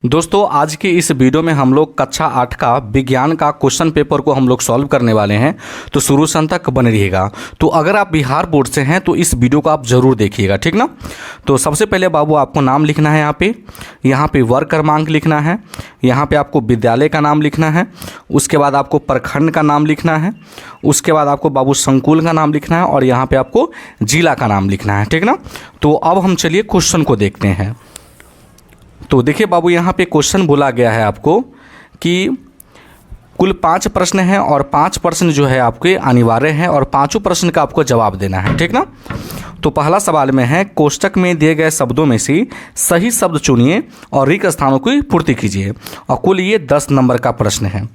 दोस्तों आज के इस वीडियो में हम लोग कक्षा 8 का विज्ञान का क्वेश्चन पेपर को हम लोग सॉल्व करने वाले हैं। तो शुरू से अंत तक बने रहिएगा। तो अगर आप बिहार बोर्ड से हैं तो इस वीडियो को आप ज़रूर देखिएगा, ठीक ना। तो सबसे पहले बाबू आपको नाम लिखना है, यहाँ पे वर्ग क्रमांक लिखना है, यहाँ पे आपको विद्यालय का नाम लिखना है, उसके बाद आपको प्रखंड का नाम लिखना है, उसके बाद आपको बाबू संकुल का नाम लिखना है और यहाँ पर आपको जिला का नाम लिखना है, ठीक ना। तो अब हम चलिए क्वेश्चन को देखते हैं। तो देखिए बाबू यहाँ पे क्वेश्चन बोला गया है आपको कि कुल 5 प्रश्न हैं और 5 प्रश्न जो है आपके अनिवार्य हैं और 5 प्रश्न का आपको जवाब देना है, ठीक ना। तो पहला सवाल में है कोष्टक में दिए गए शब्दों में से सही शब्द चुनिए और रिक्त स्थानों की पूर्ति कीजिए। और कुल ये 10 नंबर का प्रश्न है।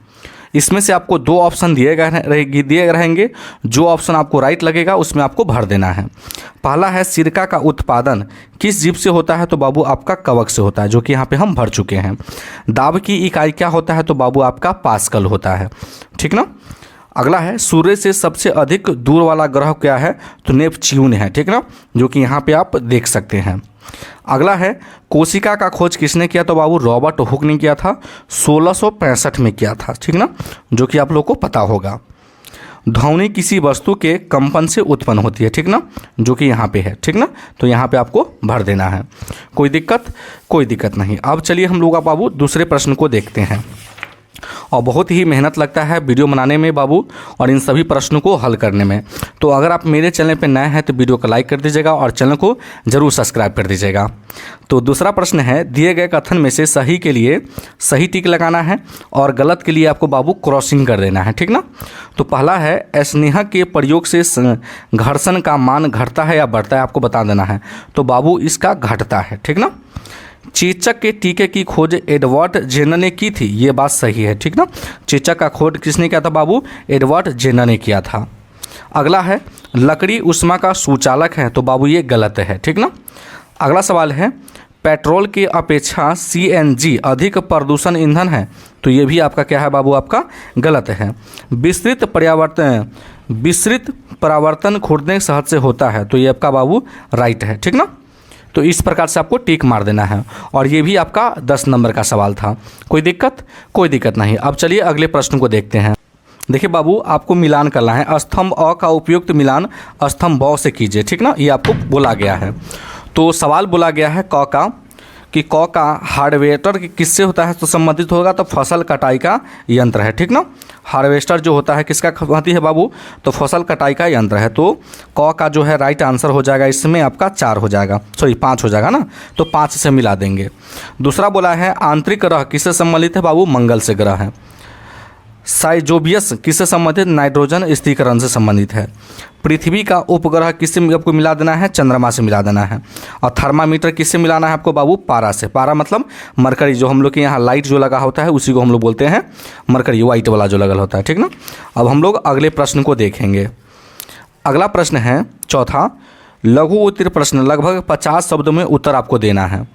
इसमें से आपको 2 ऑप्शन दिए रहेंगे। जो ऑप्शन आपको राइट लगेगा उसमें आपको भर देना है। पहला है सिरका का उत्पादन किस जीव से होता है, तो बाबू आपका कवक से होता है, जो कि यहाँ पे हम भर चुके हैं। दाब की इकाई क्या होता है, तो बाबू आपका पास्कल होता है, ठीक ना। अगला है सूर्य से सबसे अधिक दूर वाला ग्रह क्या है, तो नेपच्यून है, ठीक ना, जो कि यहाँ पे आप देख सकते हैं। अगला है कोशिका का खोज किसने किया, तो बाबू रॉबर्ट हुक ने किया था, 1665 में किया था, ठीक ना, जो कि आप लोग को पता होगा। ध्वनि किसी वस्तु के कंपन से उत्पन्न होती है, ठीक ना, जो कि यहाँ पे है, ठीक ना। तो यहाँ पे आपको भर देना है। कोई दिक्कत नहीं। अब चलिए हम लोग बाबू दूसरे प्रश्न को देखते हैं। और बहुत ही मेहनत लगता है वीडियो बनाने में बाबू और इन सभी प्रश्नों को हल करने में। तो अगर आप मेरे चैनल पर नए हैं तो वीडियो को लाइक कर दीजिएगा और चैनल को ज़रूर सब्सक्राइब कर दीजिएगा। तो दूसरा प्रश्न है दिए गए कथन में से सही के लिए सही टिक लगाना है और गलत के लिए आपको बाबू क्रॉसिंग कर देना है, ठीक ना। तो पहला है स्नेह के प्रयोग से घर्षण का मान घटता है या बढ़ता है, आपको बता देना है। तो बाबू इसका घटता है, ठीक ना। चेचक के टीके की खोज एडवर्ड जेनर ने की थी, ये बात सही है, ठीक ना। चेचक का खोज किसने किया था बाबू, एडवर्ड जेनर ने किया था। अगला है लकड़ी ऊष्मा का सुचालक है, तो बाबू ये गलत है, ठीक ना। अगला सवाल है पेट्रोल की अपेक्षा CNG अधिक प्रदूषण ईंधन है, तो ये भी आपका क्या है बाबू, आपका गलत है। विस्तृत परावर्तन खुरदने सहज से होता है, तो ये आपका बाबू राइट है, ठीक ना। तो इस प्रकार से आपको टिक मार देना है और ये भी आपका 10 नंबर का सवाल था। कोई दिक्कत नहीं। अब चलिए अगले प्रश्न को देखते हैं। देखिए बाबू आपको मिलान करना है। स्तंभ अ का उपयुक्त मिलान स्तंभ ब से कीजिए, ठीक ना, ये आपको बोला गया है। तो सवाल बोला गया है क का हार्वेस्टर किससे होता है, तो संबंधित होगा तो फसल कटाई का यंत्र है, ठीक ना। हार्वेस्टर जो होता है किसका संबंधी है बाबू, तो फसल कटाई का यंत्र है। तो क का जो है राइट आंसर हो जाएगा, इसमें आपका 4 हो जाएगा, 5 हो जाएगा ना, तो 5 से मिला देंगे। दूसरा बोला है आंतरिक ग्रह किससे संबंधित है बाबू, मंगल से ग्रह है। साइजोबियस किससे संबंधित, नाइट्रोजन स्थिरीकरण से संबंधित है। पृथ्वी का उपग्रह किससे आपको मिला देना है, चंद्रमा से मिला देना है। और थर्मामीटर किससे मिलाना है आपको बाबू, पारा से। पारा मतलब मरकरी, जो हम लोग के यहाँ लाइट जो लगा होता है उसी को हम लोग बोलते हैं मरकरी, वाइट वाला जो लगल होता है, ठीक ना। अब हम लोग अगले प्रश्न को देखेंगे। अगला प्रश्न है चौथा लघु उत्तर प्रश्न, लगभग 50 शब्दों में उत्तर आपको देना है।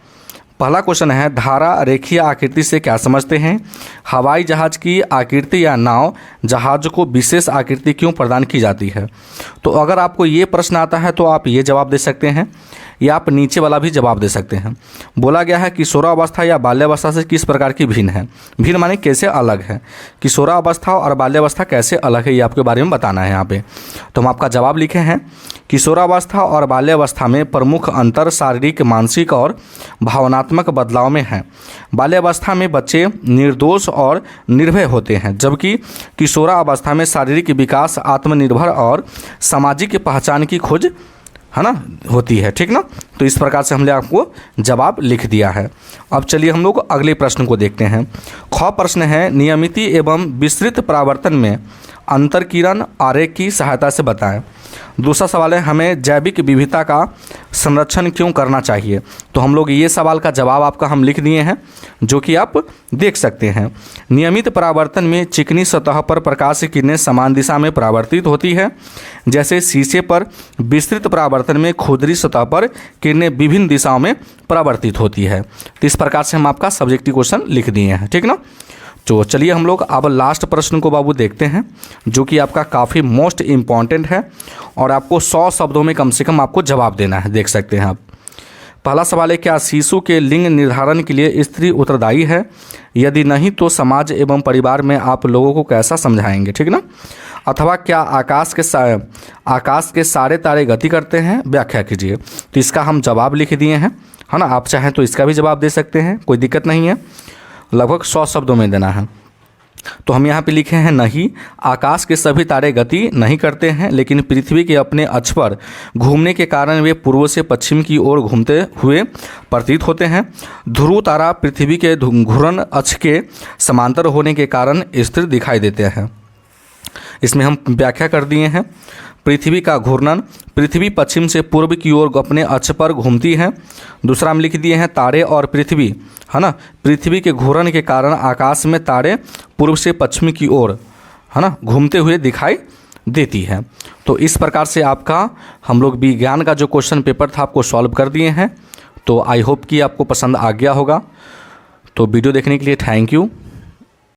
पहला क्वेश्चन है धारा रेखीय आकृति से क्या समझते हैं, हवाई जहाज की आकृति या नाव जहाज को विशेष आकृति क्यों प्रदान की जाती है। तो अगर आपको ये प्रश्न आता है तो आप ये जवाब दे सकते हैं या आप नीचे वाला भी जवाब दे सकते हैं। बोला गया है किशोरावस्था या बाल्यावस्था से किस प्रकार की भिन्न है, भिन्न माने कैसे अलग है। किशोरावस्था और बाल्यावस्था कैसे अलग है, ये आपके बारे में बताना है यहाँ पे। तो हम आपका जवाब लिखे हैं किशोरावस्था और बाल्यावस्था में प्रमुख अंतर शारीरिक, मानसिक और भावनात्मक बदलाव में है। बाल्यावस्था में बच्चे निर्दोष और निर्भय होते हैं, जबकि किशोरावस्था में शारीरिक विकास, आत्मनिर्भर और सामाजिक पहचान की खोज है ना होती है, ठीक ना। तो इस प्रकार से हमने आपको जवाब लिख दिया है। अब चलिए हम लोग अगले प्रश्न को देखते हैं। ख प्रश्न है नियमित एवं विस्तृत परावर्तन में अंतर्किरण आरेख की सहायता से बताएं। दूसरा सवाल है हमें जैविक विविधता का संरक्षण क्यों करना चाहिए। तो हम लोग ये सवाल का जवाब आपका हम लिख दिए हैं, जो कि आप देख सकते हैं। नियमित परावर्तन में चिकनी सतह पर प्रकाश की किरणें समान दिशा में परावर्तित होती है, जैसे शीशे पर। विस्तृत परावर्तन में खुरदरी सतह पर किरणें विभिन्न दिशाओं में परावर्तित होती है। तो इस प्रकार से हम आपका सब्जेक्टिव क्वेश्चन लिख दिए हैं, ठीक ना। तो चलिए हम लोग अब लास्ट प्रश्न को बाबू देखते हैं, जो कि आपका काफ़ी मोस्ट इम्पॉर्टेंट है और आपको 100 शब्दों में कम से कम आपको जवाब देना है। देख सकते हैं आप पहला सवाल है, क्या शिशु के लिंग निर्धारण के लिए स्त्री उत्तरदायी है? यदि नहीं तो समाज एवं परिवार में आप लोगों को कैसा समझाएंगे, ठीक ना। अथवा क्या आकाश के सारे तारे गति करते हैं? व्याख्या कीजिए। तो इसका हम जवाब लिख दिए हैं, है ना। आप चाहें तो इसका भी जवाब दे सकते हैं, कोई दिक्कत नहीं है। लगभग 100 शब्दों में देना है। तो हम यहाँ पे लिखे हैं, नहीं, आकाश के सभी तारे गति नहीं करते हैं, लेकिन पृथ्वी के अपने अक्ष पर घूमने के कारण वे पूर्व से पश्चिम की ओर घूमते हुए प्रतीत होते हैं। ध्रुव तारा पृथ्वी के घूर्णन अक्ष के समांतर होने के कारण स्थिर दिखाई देते हैं। इसमें हम व्याख्या कर दिए हैं। पृथ्वी का घूर्णन, पृथ्वी पश्चिम से पूर्व की ओर अपने अक्ष पर घूमती है। दूसरा हम लिख दिए हैं, तारे और पृथ्वी, है ना, पृथ्वी के घूर्णन के कारण आकाश में तारे पूर्व से पश्चिम की ओर, है ना, घूमते हुए दिखाई देती है। तो इस प्रकार से आपका हम लोग विज्ञान का जो क्वेश्चन पेपर था आपको सॉल्व कर दिए हैं। तो आई होप कि आपको पसंद आ गया होगा। तो वीडियो देखने के लिए थैंक यू।